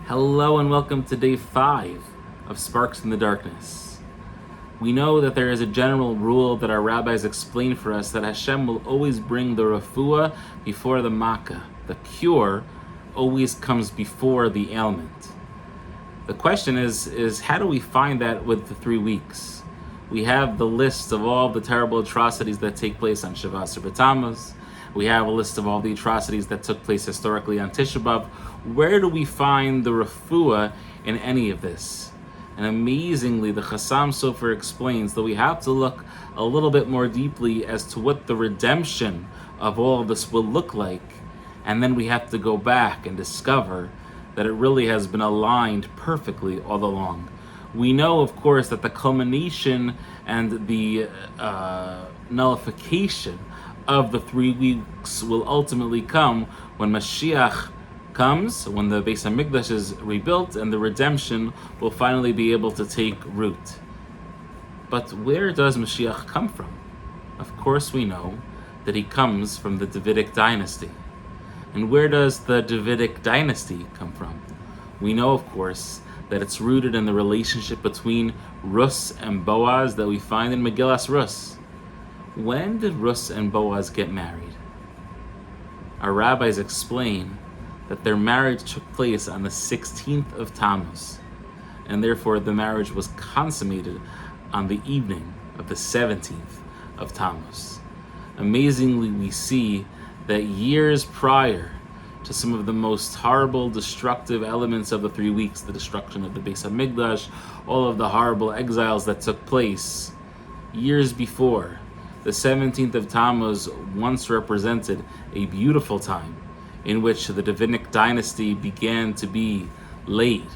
Hello and welcome to day 5 of Sparks in the Darkness. We know that there is a general rule that our rabbis explain for us that Hashem will always bring the refuah before the makkah. The cure always comes before the ailment. The question is how do we find that with the 3 weeks? We have the list of all the terrible atrocities that take place on Shavasar B'Tammuz. We have a list of all the atrocities that took place historically on Tisha B'Av. Where do we find the refuah in any of this? And amazingly, the Chassam Sofer explains that we have to look a little bit more deeply as to what the redemption of all of this will look like. And then we have to go back and discover that it really has been aligned perfectly all along. We know, of course, that the culmination and the nullification of the 3 weeks will ultimately come when Mashiach comes, when the Beis HaMikdash is rebuilt, and the redemption will finally be able to take root. But where does Mashiach come from? Of course we know that he comes from the Davidic dynasty. And where does the Davidic dynasty come from? We know, of course, that it's rooted in the relationship between Rus and Boaz that we find in Megillas Rus. When did Rus and Boaz get married? Our rabbis explain that their marriage took place on the 16th of Tammuz, and therefore the marriage was consummated on the evening of the 17th of Tammuz. Amazingly, we see that years prior to some of the most horrible, destructive elements of the 3 weeks, the destruction of the Beis HaMikdash, all of the horrible exiles that took place, years before, the 17th of Tammuz once represented a beautiful time in which the Davidic dynasty began to be laid.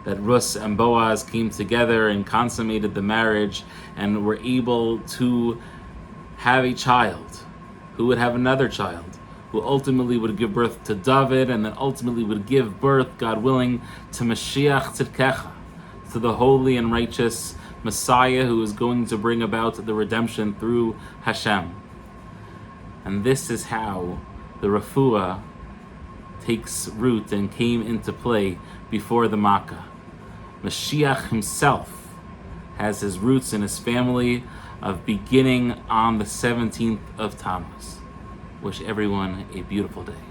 That Rus and Boaz came together and consummated the marriage and were able to have a child who would have another child, who ultimately would give birth to David, and then ultimately would give birth, God willing, to Mashiach Tzidkecha, to the holy and righteous Messiah who is going to bring about the redemption through Hashem. And this is how the refuah takes root and came into play before the Makkah. Mashiach himself has his roots in his family of beginning on the 17th of Tammuz. Wish everyone a beautiful day.